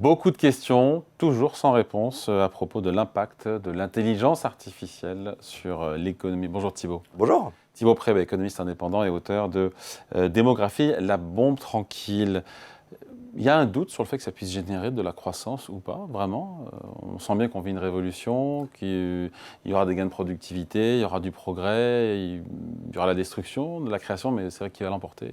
Beaucoup de questions, toujours sans réponse, à propos de l'impact de l'intelligence artificielle sur l'économie. Bonjour Thibaut. Bonjour. Thibaut Pré, économiste indépendant et auteur de Démographie, la bombe tranquille. Il y a un doute sur le fait que ça puisse générer de la croissance ou pas, vraiment. On sent bien qu'on vit une révolution, qu'il y aura des gains de productivité, il y aura du progrès, il y aura la destruction de la création, mais c'est vrai qu'il va l'emporter.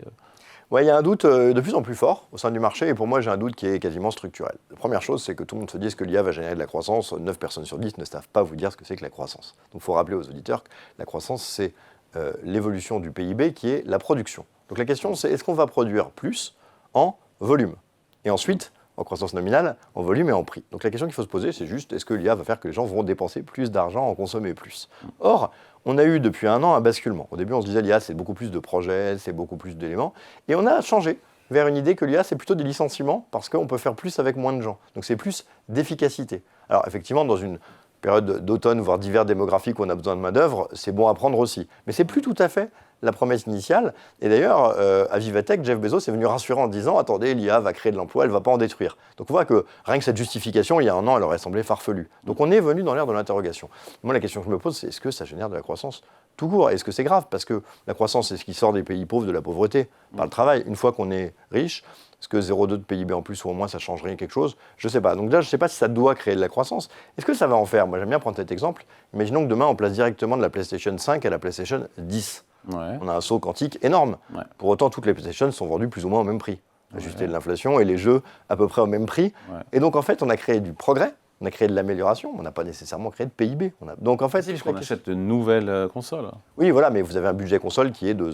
Ouais, il y a un doute de plus en plus fort au sein du marché, et pour moi, j'ai un doute qui est quasiment structurel. La première chose, c'est que tout le monde se dise que l'IA va générer de la croissance. 9 personnes sur 10 ne savent pas vous dire ce que c'est que la croissance. Donc il faut rappeler aux auditeurs que la croissance, c'est l'évolution du PIB qui est la production. Donc la question, c'est est-ce qu'on va produire plus en volume? Et ensuite, en croissance nominale, en volume et en prix. Donc la question qu'il faut se poser, c'est juste, est-ce que l'IA va faire que les gens vont dépenser plus d'argent, en consommer plus? Or, on a eu depuis un an un basculement. Au début, on se disait l'IA, c'est beaucoup plus de projets, c'est beaucoup plus d'éléments. Et on a changé vers une idée que l'IA, c'est plutôt des licenciements, parce qu'on peut faire plus avec moins de gens. Donc c'est plus d'efficacité. Alors effectivement, dans une période d'automne, voire d'hiver démographique où on a besoin de main-d'œuvre, c'est bon à prendre aussi. Mais c'est plus tout à fait la promesse initiale. Et d'ailleurs, à Vivatech, Jeff Bezos est venu rassurer en disant « Attendez, l'IA va créer de l'emploi, elle ne va pas en détruire ». Donc on voit que rien que cette justification, il y a un an, elle aurait semblé farfelue. Donc on est venu dans l'ère de l'interrogation. Moi, la question que je me pose, c'est est-ce que ça génère de la croissance tout court? Est-ce que c'est grave? Parce que la croissance, c'est ce qui sort des pays pauvres de la pauvreté, par le travail. Une fois qu'on est riche, est-ce que 0,2 de PIB en plus ou en moins, ça changerait quelque chose? Je ne sais pas. Donc là, je ne sais pas si ça doit créer de la croissance. Est-ce que ça va en faire? Moi, j'aime bien prendre cet exemple. Imaginons que demain, on place directement de la PlayStation 5 à la PlayStation 10. Ouais. On a un saut quantique énorme. Ouais. Pour autant, toutes les PlayStation sont vendues plus ou moins au même prix, ajusté de l'inflation, et les jeux à peu près au même prix. Ouais. Et donc, en fait, on a créé du progrès, on a créé de l'amélioration, on n'a pas nécessairement créé de PIB. Donc, en fait, Si, puisqu'on achète de nouvelles consoles. oui, voilà, mais vous avez un budget console qui est de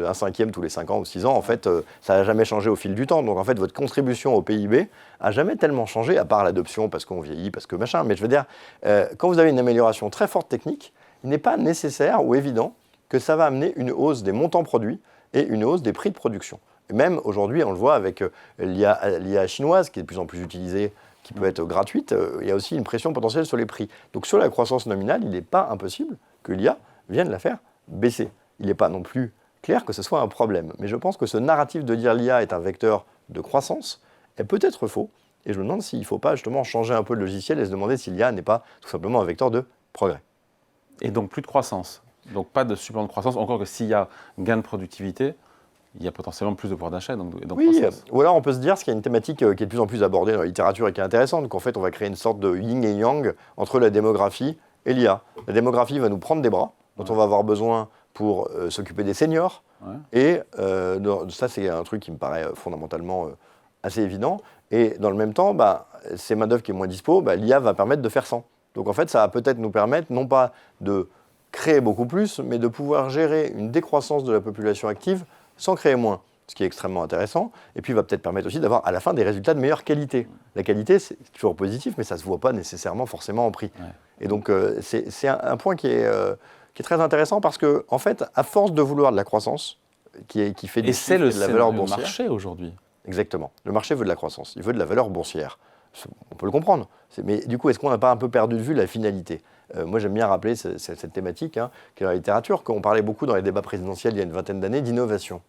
1 cinquième tous les 5 ans ou 6 ans. En fait, ça n'a jamais changé au fil du temps. Donc, en fait, votre contribution au PIB a jamais tellement changé, à part l'adoption, parce qu'on vieillit, parce que machin. Mais je veux dire, quand vous avez une amélioration très forte technique, il n'est pas nécessaire ou évident que ça va amener une hausse des montants produits et une hausse des prix de production. Et même aujourd'hui, on le voit avec l'IA chinoise qui est de plus en plus utilisée, qui peut être gratuite, il y a aussi une pression potentielle sur les prix. Donc sur la croissance nominale, il n'est pas impossible que l'IA vienne la faire baisser. Il n'est pas non plus clair que ce soit un problème. Mais je pense que ce narratif de dire l'IA est un vecteur de croissance est peut-être faux. Et je me demande s'il ne faut pas justement changer un peu le logiciel et se demander si l'IA n'est pas tout simplement un vecteur de progrès. Et donc plus de croissance. Donc pas de supplément de croissance, encore que s'il y a gain de productivité, il y a potentiellement plus de pouvoir d'achat. Donc oui, croissance. ou alors on peut se dire, qu'il y a une thématique qui est de plus en plus abordée dans la littérature et qui est intéressante, qu'en fait on va créer une sorte de yin et yang entre la démographie et l'IA. La démographie va nous prendre des bras, dont on va avoir besoin pour s'occuper des seniors, et ça c'est un truc qui me paraît fondamentalement assez évident. Et dans le même temps, ces main-d'œuvre qui est moins dispo, l'IA va permettre de faire sans. Donc en fait, ça va peut-être nous permettre non pas de créer beaucoup plus, mais de pouvoir gérer une décroissance de la population active sans créer moins, ce qui est extrêmement intéressant. Et puis, il va peut-être permettre aussi d'avoir à la fin des résultats de meilleure qualité. La qualité, c'est toujours positif, mais ça ne se voit pas nécessairement forcément en prix. Ouais. Et donc, c'est un point qui est très intéressant parce que, en fait, à force de vouloir de la croissance, qui fait du chiffre et de la valeur boursière... C'est le marché aujourd'hui. Exactement. Le marché veut de la croissance. Il veut de la valeur boursière. On peut le comprendre. Mais du coup, est-ce qu'on n'a pas un peu perdu de vue la finalité? Moi, j'aime bien rappeler cette thématique, qui est dans la littérature, qu'on parlait beaucoup dans les débats présidentiels il y a une vingtaine d'années d'innovation.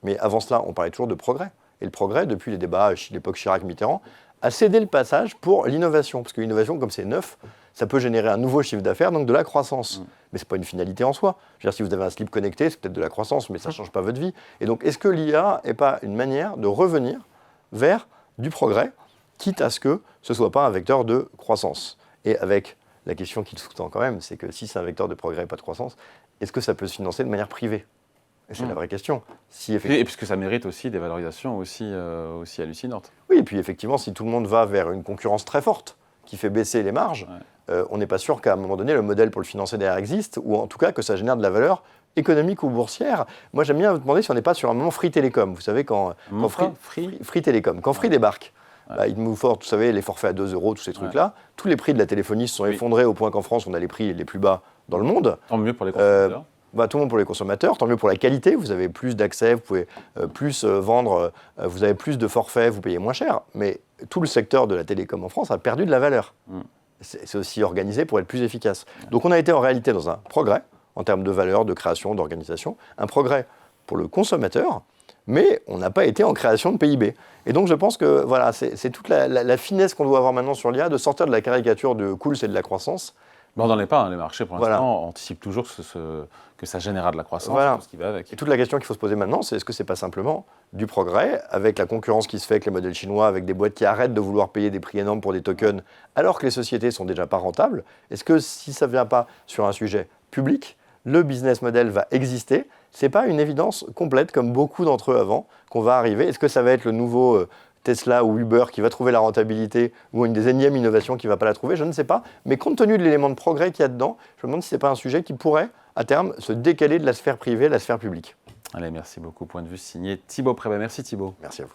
Mais avant cela, on parlait toujours de progrès. Et le progrès, depuis les débats à l'époque Chirac-Mitterrand, a cédé le passage pour l'innovation. Parce que l'innovation, comme c'est neuf, ça peut générer un nouveau chiffre d'affaires, donc de la croissance. Mais ce n'est pas une finalité en soi. Je veux dire, si vous avez un slip connecté, c'est peut-être de la croissance, mais ça ne change pas votre vie. Et donc, est-ce que l'IA n'est pas une manière de revenir vers du progrès, quitte à ce que ce ne soit pas un vecteur de croissance? Et avec la question qu'il sous-tend quand même, c'est que si c'est un vecteur de progrès et pas de croissance, est-ce que ça peut se financer de manière privée? Et c'est la vraie question. Et puisque ça mérite aussi des valorisations aussi hallucinantes. Oui, et puis effectivement, si tout le monde va vers une concurrence très forte qui fait baisser les marges, on n'est pas sûr qu'à un moment donné, le modèle pour le financer derrière existe, ou en tout cas que ça génère de la valeur économique ou boursière. Moi, j'aime bien vous demander si on n'est pas sur un moment Free Télécom. Vous savez, quand Free Télécom, quand Free débarque, il move fort, vous savez, les forfaits à 2 €, tous ces trucs-là. Tous les prix de la téléphonie se sont effondrés au point qu'en France, on a les prix les plus bas dans le monde. Tant mieux pour les consommateurs. Tout le monde pour les consommateurs, tant mieux pour la qualité. Vous avez plus d'accès, vous pouvez plus vendre, vous avez plus de forfaits, vous payez moins cher. Mais tout le secteur de la télécom en France a perdu de la valeur. C'est aussi organisé pour être plus efficace. Donc on a été en réalité dans un progrès en termes de valeur, de création, d'organisation. Un progrès pour le consommateur, mais on n'a pas été en création de PIB. Et donc je pense que voilà, c'est toute la finesse qu'on doit avoir maintenant sur l'IA, de sortir de la caricature de cool, c'est de la croissance. Mais on n'en est pas, hein, les marchés pour Voilà. l'instant anticipent toujours que ça générera de la croissance, Voilà. tout ce qui va avec. Et toute la question qu'il faut se poser maintenant, c'est est-ce que c'est pas simplement du progrès, avec la concurrence qui se fait avec les modèles chinois, avec des boîtes qui arrêtent de vouloir payer des prix énormes pour des tokens, alors que les sociétés sont déjà pas rentables? Est-ce que si ça ne vient pas sur un sujet public, le business model va exister? C'est pas une évidence complète, comme beaucoup d'entre eux avant, qu'on va arriver. Est-ce que ça va être le nouveau Tesla ou Uber qui va trouver la rentabilité, ou une des énièmes innovations qui ne va pas la trouver? Je ne sais pas. Mais compte tenu de l'élément de progrès qu'il y a dedans, je me demande si ce n'est pas un sujet qui pourrait, à terme, se décaler de la sphère privée à la sphère publique. Allez, merci beaucoup. Point de vue signé Thibaut Prébet. Merci Thibaut. Merci à vous.